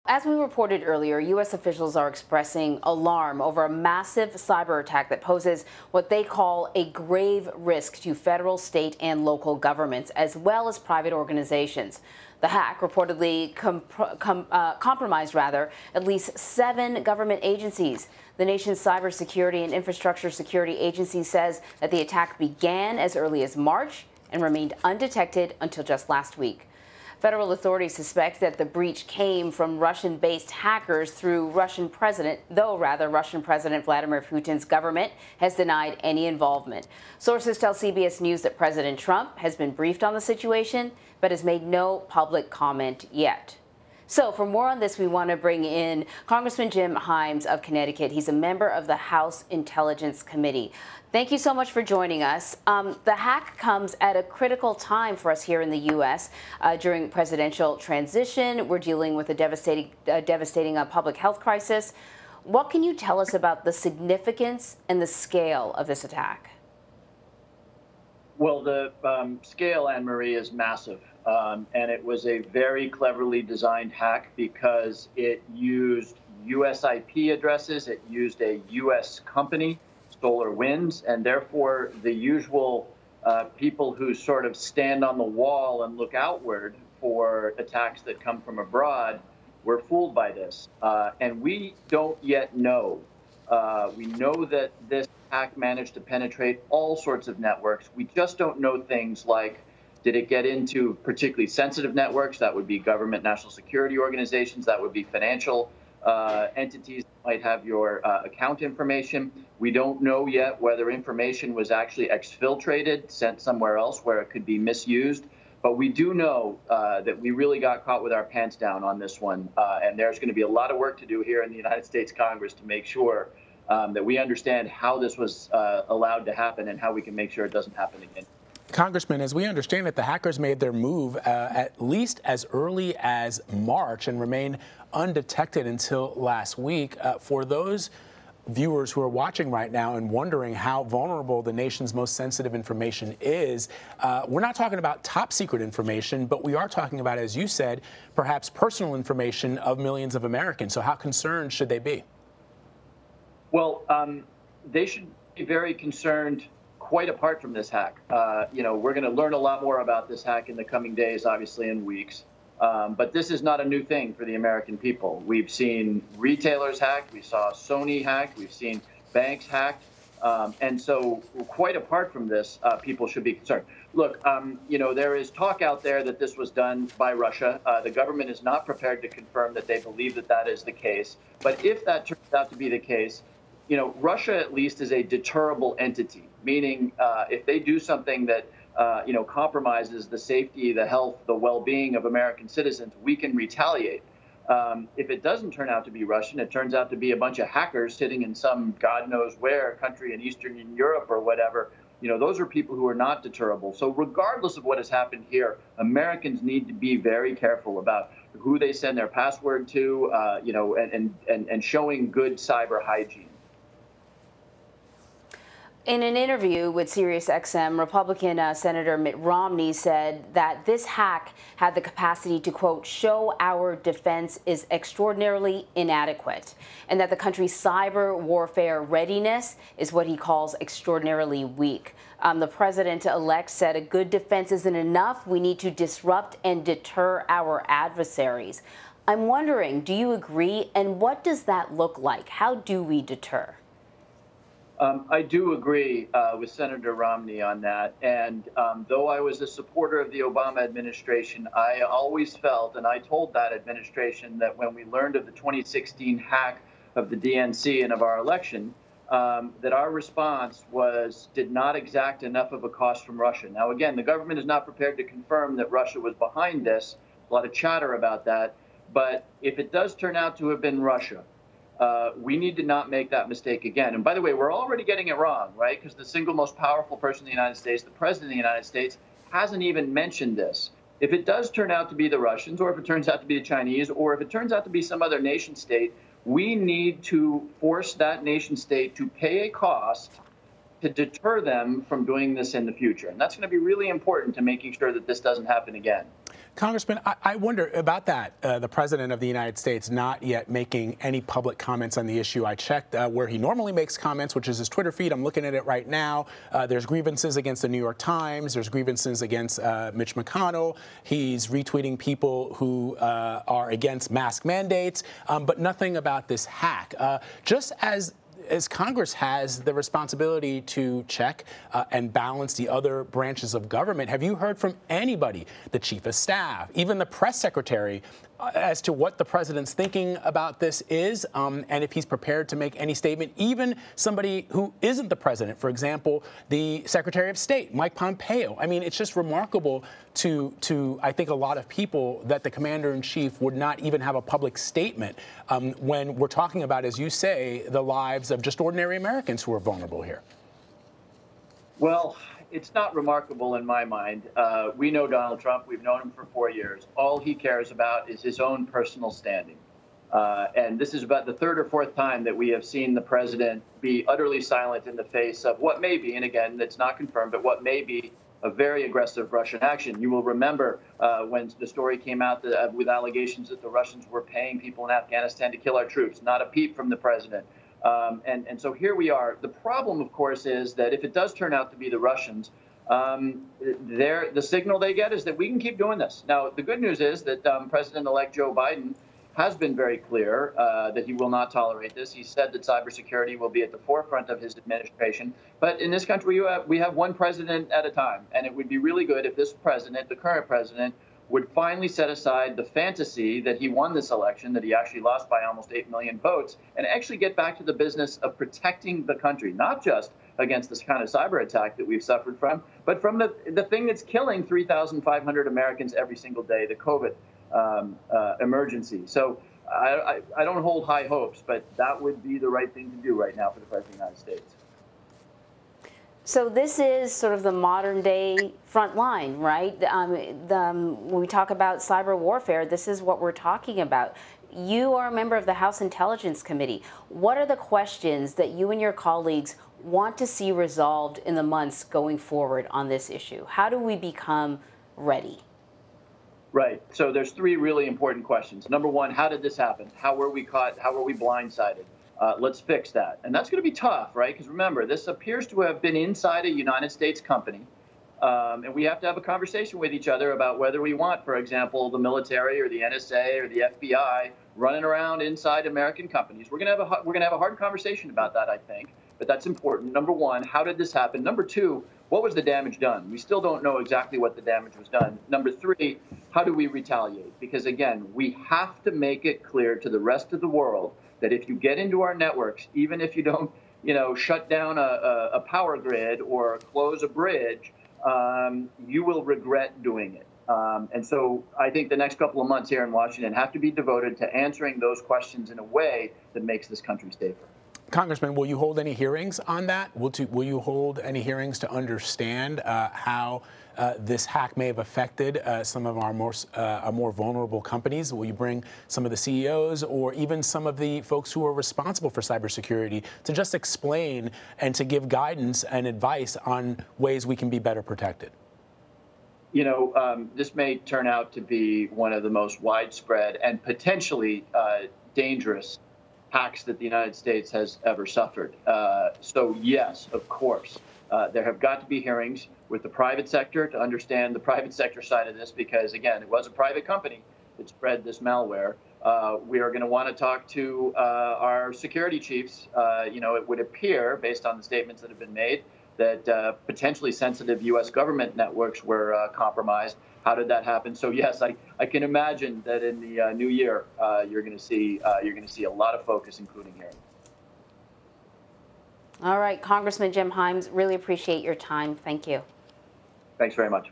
As we reported earlier, U.S. officials are expressing alarm over a massive cyber attack that poses what they call a grave risk to federal, state, and local governments, as well as private organizations. The hack reportedly compromised at least 7 government agencies. The nation's Cybersecurity and Infrastructure Security Agency says that the attack began as early as March and remained undetected until just last week. Federal authorities suspect that the breach came from Russian-based hackers through Russian President Vladimir Putin's government has denied any involvement. Sources tell CBS News that President Trump has been briefed on the situation, but has made no public comment yet. So for more on this, we want to bring in Congressman Jim Himes of Connecticut. He's a member of the House Intelligence Committee. Thank you so much for joining us. The hack comes at a critical time for us here in the U.S. During presidential transition. We're dealing with a devastating public health crisis. What can you tell us about the significance and the scale of this attack? Well, the scale, Anne-Marie, is massive. And it was a very cleverly designed hack because it used U.S. IP addresses. It used a U.S. company, SolarWinds, and therefore the usual people who sort of stand on the wall and look outward for attacks that come from abroad were fooled by this. And we don't yet know. We know that this hack managed to penetrate all sorts of networks. We just don't know things like, did it get into particularly sensitive networks? That would be government national security organizations. That would be financial entities that might have your account information. We don't know yet whether information was actually exfiltrated, sent somewhere else where it could be misused. But we do know that we really got caught with our pants down on this one. And there's going to be a lot of work to do here in the United States Congress to make sure that we understand how this was allowed to happen and how we can make sure it doesn't happen again. Congressman, as we understand it, the hackers made their move at least as early as March and remained undetected until last week. For those viewers who are watching right now and wondering how vulnerable the nation's most sensitive information is, we're not talking about top secret information, but we are talking about, as you said, perhaps personal information of millions of Americans. So how concerned should they be? Well, they should be very concerned quite apart from this hack. We're going to learn a lot more about this hack in the coming days, obviously, and weeks. But this is not a new thing for the American people. We've seen retailers hacked. We saw Sony hacked. We've seen banks hacked. And so quite apart from this, people should be concerned. Look, there is talk out there that this was done by Russia. The government is not prepared to confirm that they believe that that is the case. But if that turns out to be the case, Russia at least is a deterrable entity, meaning if they do something that, compromises the safety, the health, the well-being of American citizens, we can retaliate. If it doesn't turn out to be Russian, it turns out to be a bunch of hackers sitting in some God knows where country in Eastern Europe or whatever, those are people who are not deterrable. So regardless of what has happened here, Americans need to be very careful about who they send their password to, and showing good cyber hygiene. In an interview with SiriusXM, Republican Senator Mitt Romney said that this hack had the capacity to, quote, show our defense is extraordinarily inadequate, and that the country's cyber warfare readiness is what he calls extraordinarily weak. The president-elect said a good defense isn't enough. We need to disrupt and deter our adversaries. I'm wondering, do you agree? And what does that look like? How do we deter? I do agree with Senator Romney on that. And though I was a supporter of the Obama administration, I always felt, and I told that administration, that when we learned of the 2016 hack of the DNC and of our election, that our response did not exact enough of a cost from Russia. Now, again, the government is not prepared to confirm that Russia was behind this. A lot of chatter about that. But if it does turn out to have been Russia, we need to not make that mistake again. And by the way, we're already getting it wrong, right? Because the single most powerful person in the United States, the president of the United States, hasn't even mentioned this. If it does turn out to be the Russians, or if it turns out to be the Chinese, or if it turns out to be some other nation state, we need to force that nation state to pay a cost to deter them from doing this in the future. And that's going to be really important to making sure that this doesn't happen again. Congressman, I wonder about that. The President of the United States not yet making any public comments on the issue. I checked where he normally makes comments, which is his Twitter feed. I'm looking at it right now. There's grievances against the New York Times. There's grievances against Mitch McConnell. He's retweeting people who are against mask mandates, but nothing about this hack. Just as Congress has the responsibility to check and balance the other branches of government, have you heard from anybody, the chief of staff, even the press secretary, as to what the president's thinking about this is, and if he's prepared to make any statement, even somebody who isn't the president, for example, the Secretary of State, Mike Pompeo? I mean, it's just remarkable to I think, a lot of people that the commander-in-chief would not even have a public statement when we're talking about, as you say, the lives of just ordinary Americans who are vulnerable here. Well, it's not remarkable in my mind. We know Donald Trump. We've known him for 4 years. All he cares about is his own personal standing. And this is about the third or fourth time that we have seen the president be utterly silent in the face of what may be, and again, it's not confirmed, but what may be a very aggressive Russian action. You will remember when the story came out with allegations that the Russians were paying people in Afghanistan to kill our troops. Not a peep from the president. And so here we are. The problem, of course, is that if it does turn out to be the Russians, the signal they get is that we can keep doing this. Now, the good news is that President-elect Joe Biden has been very clear that he will not tolerate this. He said that cybersecurity will be at the forefront of his administration. But in this country, we have one president at a time. And it would be really good if this president, the current president, would finally set aside the fantasy that he won this election, that he actually lost by almost 8 million votes, and actually get back to the business of protecting the country, not just against this kind of cyber attack that we've suffered from, but from the thing that's killing 3,500 Americans every single day, the COVID emergency. So I don't hold high hopes, but that would be the right thing to do right now for the President of the United States. So this is sort of the modern day front line, right? When we talk about cyber warfare, this is what we're talking about. You are a member of the House Intelligence Committee. What are the questions that you and your colleagues want to see resolved in the months going forward on this issue? How do we become ready? Right. So there's three really important questions. Number one, how did this happen? How were we caught? How were we blindsided? Let's fix that. And that's going to be tough, right? Because remember, this appears to have been inside a United States company. And we have to have a conversation with each other about whether we want, for example, the military or the NSA or the FBI running around inside American companies. We're going to have a hard conversation about that, I think. But that's important. Number one, how did this happen? Number two, what was the damage done? We still don't know exactly what the damage was done. Number three, how do we retaliate? Because again, we have to make it clear to the rest of the world that if you get into our networks, even if you don't, shut down a power grid or close a bridge, you will regret doing it. And so I think the next couple of months here in Washington have to be devoted to answering those questions in a way that makes this country safer. Congressman, will you hold any hearings on that? Will you hold any hearings to understand how this hack may have affected some of our more vulnerable companies? Will you bring some of the CEOs or even some of the folks who are responsible for cybersecurity to just explain and to give guidance and advice on ways we can be better protected? This may turn out to be one of the most widespread and potentially dangerous hacks that the United States has ever suffered. So yes, of course, there have got to be hearings with the private sector to understand the private sector side of this, because again, it was a private company that spread this malware. We are going to want to talk to our security chiefs. It would appear, based on the statements that have been made, that potentially sensitive U.S. government networks were compromised. How did that happen? So yes, I can imagine that in the new year you're going to see a lot of focus, including here. All right, Congressman Jim Himes, really appreciate your time. Thank you. Thanks very much.